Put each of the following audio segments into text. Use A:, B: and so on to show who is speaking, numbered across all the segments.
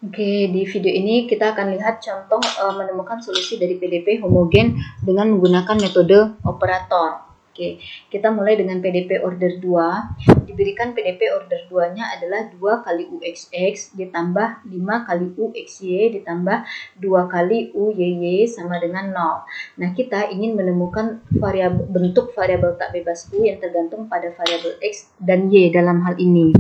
A: Oke, di video ini kita akan lihat contoh menemukan solusi dari PDP homogen dengan menggunakan metode operator. Oke, kita mulai dengan PDP order 2. Diberikan PDP order 2-nya adalah 2 kali UXX ditambah 5 kali UXY ditambah 2 kali UYY sama dengan 0. Nah, kita ingin menemukan bentuk variabel tak bebas U yang tergantung pada variabel X dan Y dalam hal ini.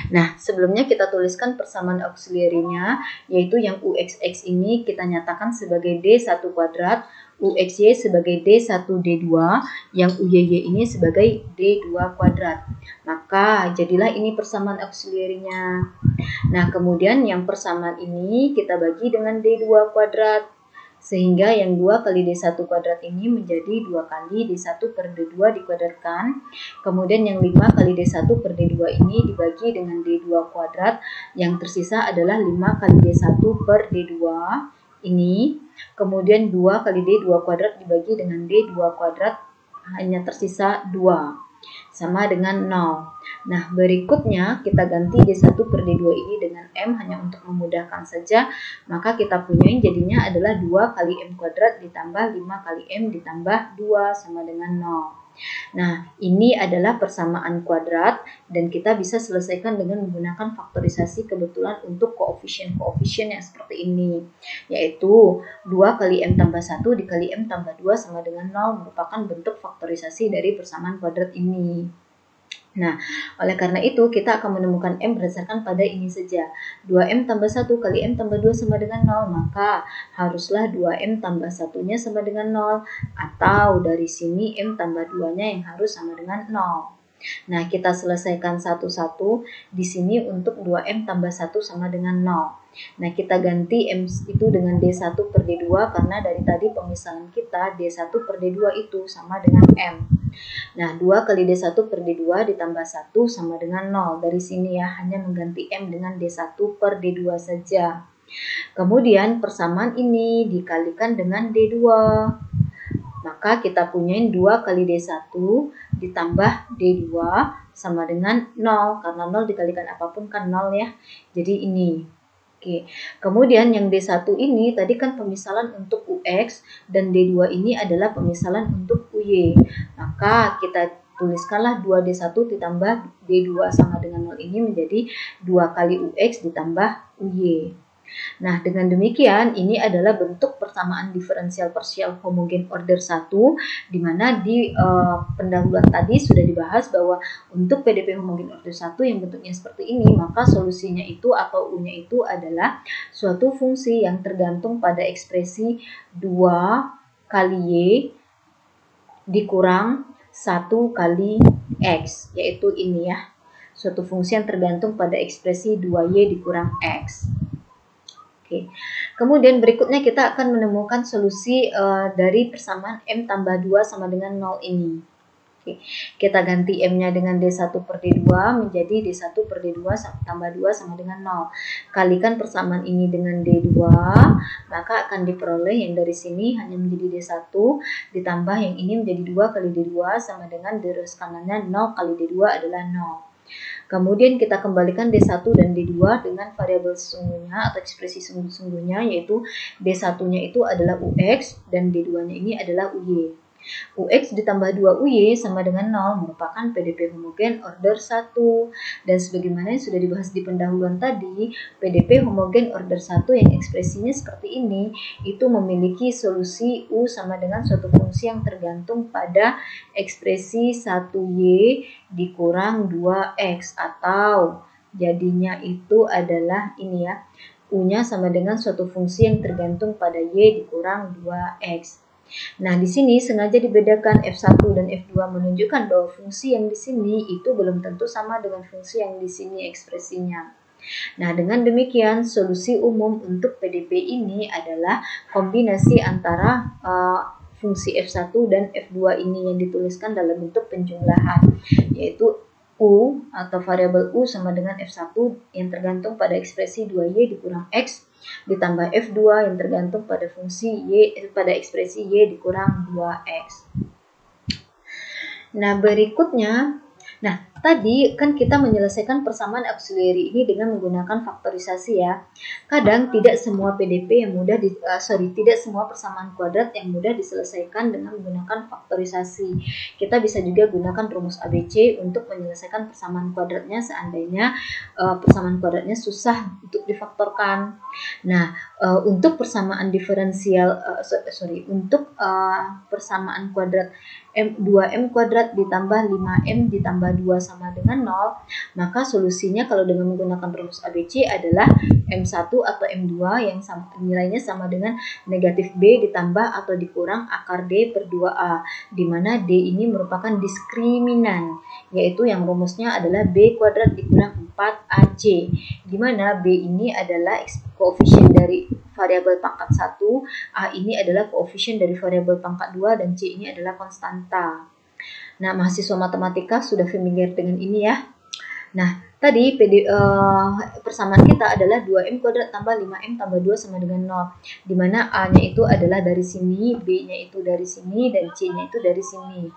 A: Nah, sebelumnya kita tuliskan persamaan auxiliary-nya, yaitu yang UXX ini kita nyatakan sebagai D1 kuadrat, UXY sebagai D1D2, yang UYY ini sebagai D2 kuadrat. Maka, jadilah ini persamaan auxiliary-nya. Nah, kemudian yang persamaan ini kita bagi dengan D2 kuadrat. Sehingga yang 2 kali D1 kuadrat ini menjadi 2 kali D1 per D2 dikuadratkan. Kemudian yang 5 kali D1 per D2 ini dibagi dengan D2 kuadrat. Yang tersisa adalah 5 kali D1 per D2 ini. Kemudian 2 kali D2 kuadrat dibagi dengan D2 kuadrat hanya tersisa 2. Sama dengan 0. Nah, berikutnya kita ganti D1 per D2 ini dengan M hanya untuk memudahkan saja. Maka kita punya jadinya adalah 2 kali M kuadrat ditambah 5 kali M ditambah 2 sama dengan 0. Nah, ini adalah persamaan kuadrat dan kita bisa selesaikan dengan menggunakan faktorisasi kebetulan untuk koefisien-koefisien yang seperti ini, yaitu 2 kali M tambah 1 dikali M tambah 2 sama dengan 0 merupakan bentuk faktorisasi dari persamaan kuadrat ini. Nah, oleh karena itu kita akan menemukan M berdasarkan pada ini saja. 2M tambah 1 kali M tambah 2 sama dengan 0, maka haruslah 2M tambah 1-nya sama dengan 0. Atau dari sini M tambah 2-nya yang harus sama dengan 0. Nah, kita selesaikan satu-satu. Di sini untuk 2M tambah 1 sama dengan 0. Nah, kita ganti M itu dengan D1 per D2 karena dari tadi pemisahan kita D1 per D2 itu sama dengan M. Nah, 2 kali D1 per D2 ditambah 1 sama dengan 0. Dari sini ya, hanya mengganti M dengan D1 per D2 saja. Kemudian persamaan ini dikalikan dengan D2. Maka kita punyain 2 kali D1 ditambah D2 sama dengan 0. Karena 0 dikalikan apapun kan 0 ya. Jadi ini. Oke. Kemudian yang D1 ini tadi kan pemisalan untuk UX dan D2 ini adalah pemisalan untuk UY. Maka kita tuliskanlah 2D1 ditambah D2 sama dengan 0 ini menjadi 2 kali UX ditambah UY. Nah, dengan demikian ini adalah bentuk persamaan diferensial partial homogen order 1, di mana di pendahuluan tadi sudah dibahas bahwa untuk PDP homogen order 1 yang bentuknya seperti ini, maka solusinya itu atau U-nya itu adalah suatu fungsi yang tergantung pada ekspresi 2 kali Y dikurang 1 kali X, yaitu ini ya, suatu fungsi yang tergantung pada ekspresi 2Y dikurang X. Oke. Kemudian berikutnya kita akan menemukan solusi dari persamaan M tambah 2 sama dengan 0 ini. Oke. Kita ganti M-nya dengan D1 per D2 menjadi D1 per D2 tambah 2 sama dengan 0. Kalikan persamaan ini dengan D2, maka akan diperoleh yang dari sini hanya menjadi D1 ditambah yang ini menjadi 2 kali D2 sama dengan D ruas kanannya 0 kali D2 adalah 0. Kemudian kita kembalikan D1 dan D2 dengan variabel sesungguhnya atau ekspresi sesungguhnya, yaitu D1-nya itu adalah UX dan D2-nya ini adalah UY. UX ditambah 2UY sama dengan 0 merupakan PDP homogen order 1. Dan sebagaimana yang sudah dibahas di pendahuluan tadi, PDP homogen order 1 yang ekspresinya seperti ini, itu memiliki solusi U sama dengan suatu fungsi yang tergantung pada ekspresi 1Y dikurang 2X, atau jadinya itu adalah ini ya, U-nya sama dengan suatu fungsi yang tergantung pada Y dikurang 2X. Nah, di sini sengaja dibedakan F1 dan F2 menunjukkan bahwa fungsi yang di sini itu belum tentu sama dengan fungsi yang di sini ekspresinya. Nah, dengan demikian solusi umum untuk PDP ini adalah kombinasi antara fungsi F1 dan F2 ini yang dituliskan dalam bentuk penjumlahan, yaitu U atau variabel U sama dengan F1 yang tergantung pada ekspresi 2Y dikurang X ditambah F2 yang tergantung pada fungsi Y pada ekspresi Y dikurang 2X. Nah, berikutnya, tadi kan kita menyelesaikan persamaan auxiliary ini dengan menggunakan faktorisasi ya. Kadang tidak semua PDP yang mudah tidak semua persamaan kuadrat yang mudah diselesaikan dengan menggunakan faktorisasi. Kita bisa juga gunakan rumus ABC untuk menyelesaikan persamaan kuadratnya seandainya persamaan kuadratnya susah untuk difaktorkan. Nah, untuk persamaan diferensial untuk persamaan kuadrat 2M kuadrat ditambah 5M ditambah 2 sama dengan 0, maka solusinya kalau dengan menggunakan rumus ABC adalah M1 atau M2 yang nilainya sama dengan negatif B ditambah atau dikurang akar D per 2A, di mana D ini merupakan diskriminan, yaitu yang rumusnya adalah B kuadrat dikurang 4AC, di mana B ini adalah koefisien dari variabel pangkat 1, A ini adalah koefisien dari variabel pangkat 2, dan C ini adalah konstanta. Nah, mahasiswa matematika sudah familiar dengan ini ya. Nah, tadi persamaan kita adalah 2M kuadrat tambah 5M tambah 2 sama dengan 0, di mana A-nya itu adalah dari sini, B-nya itu dari sini, dan C-nya itu dari sini.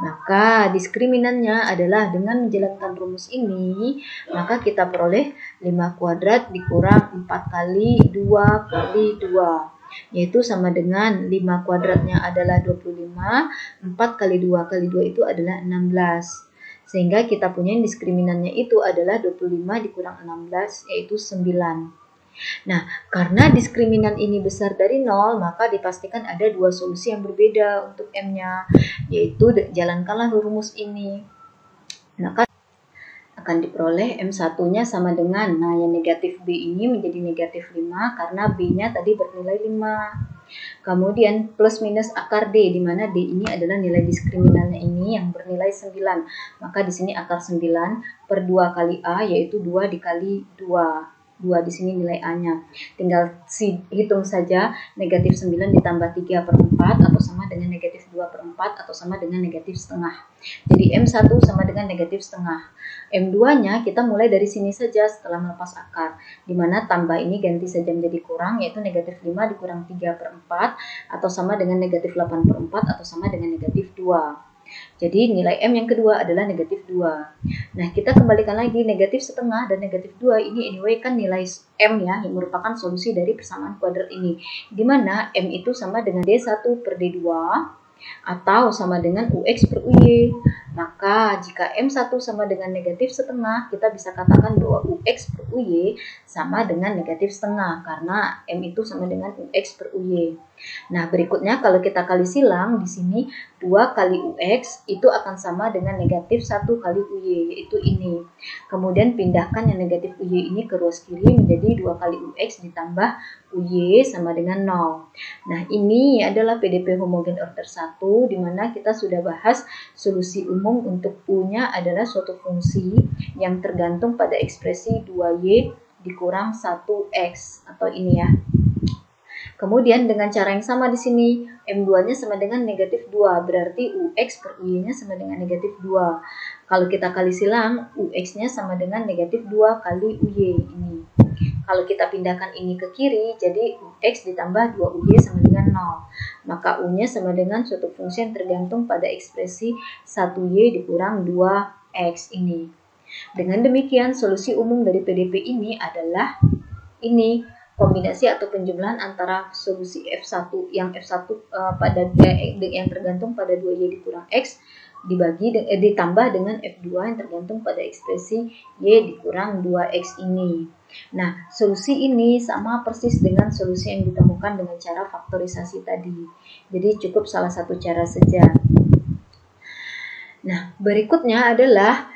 A: Maka diskriminannya adalah dengan menjalankan rumus ini, maka kita peroleh 5 kuadrat dikurang 4 kali 2 kali 2, yaitu sama dengan 5 kuadratnya adalah 25, 4 kali 2 kali 2 itu adalah 16. Sehingga kita punya diskriminannya itu adalah 25 dikurang 16, yaitu 9. Nah, karena diskriminan ini besar dari 0, maka dipastikan ada dua solusi yang berbeda untuk M-nya, yaitu jalankanlah rumus ini. Maka akan diperoleh M1-nya sama dengan, nah yang negatif B ini menjadi negatif 5 karena B-nya tadi bernilai 5. Kemudian plus minus akar D, di mana D ini adalah nilai diskriminannya ini yang bernilai 9. Maka di sini akar 9 per 2 kali A, yaitu 2 dikali 2. 2 di sini nilai A-nya. Tinggal hitung saja, negatif 9 ditambah 3 per 4 atau sama dengan negatif 2 per 4 atau sama dengan negatif setengah. Jadi M1 sama dengan negatif setengah. M2-nya kita mulai dari sini saja setelah melepas akar, di mana tambah ini ganti saja menjadi kurang, yaitu negatif 5 dikurang 3 per 4 atau sama dengan negatif 8 per 4 atau sama dengan negatif 2. Jadi nilai M yang kedua adalah negatif 2. Nah, kita kembalikan lagi negatif setengah dan negatif 2 ini anyway kan nilai M ya, yang merupakan solusi dari persamaan kuadrat ini. Di mana M itu sama dengan D1 per D2 atau sama dengan UX per UY. Maka jika M1 sama dengan negatif setengah, kita bisa katakan bahwa UX per UY sama dengan negatif setengah karena M itu sama dengan UX per UY. Nah, berikutnya kalau kita kali silang di sini 2 kali UX itu akan sama dengan negatif 1 kali UY, yaitu ini. Kemudian pindahkan yang negatif UY ini ke ruas kiri menjadi 2 kali UX ditambah UY sama dengan 0. Nah, ini adalah PDP homogen order 1, di mana kita sudah bahas solusi umum untuk U-nya adalah suatu fungsi yang tergantung pada ekspresi 2Y dikurang 1X atau ini ya. Kemudian dengan cara yang sama di sini, M2-nya sama dengan negatif 2, berarti UX per UY-nya sama dengan negatif 2. Kalau kita kali silang, UX-nya sama dengan negatif 2 kali UY ini. Kalau kita pindahkan ini ke kiri, jadi UX ditambah 2UY sama dengan 0. Maka U-nya sama dengan suatu fungsi yang tergantung pada ekspresi 1Y dikurang 2X ini. Dengan demikian, solusi umum dari PDP ini adalah ini, kombinasi atau penjumlahan antara solusi F1 yang F1 yang tergantung pada 2Y dikurang X ditambah dengan F2 yang tergantung pada ekspresi Y dikurang 2X ini. Nah, solusi ini sama persis dengan solusi yang ditemukan dengan cara faktorisasi tadi. Jadi cukup salah satu cara saja. Nah, berikutnya adalah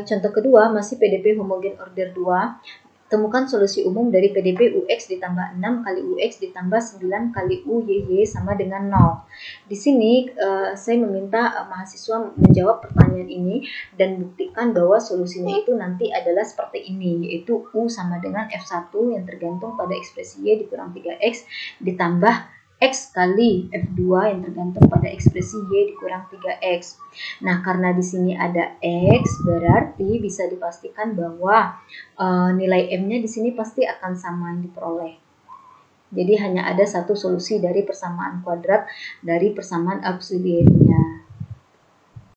A: contoh kedua, masih PDP homogen order 2. Temukan solusi umum dari PDP UX ditambah 6 kali UX ditambah 9 kali UYY sama dengan 0. Di sini saya meminta mahasiswa menjawab pertanyaan ini dan buktikan bahwa solusinya itu nanti adalah seperti ini, yaitu U sama dengan F1 yang tergantung pada ekspresi Y dikurang 3X ditambah X kali F2 yang tergantung pada ekspresi Y dikurang 3X. Nah, karena di sini ada X, berarti bisa dipastikan bahwa nilai M-nya di sini pasti akan sama yang diperoleh. Jadi hanya ada satu solusi dari persamaan kuadrat dari persamaan auxiliary-nya.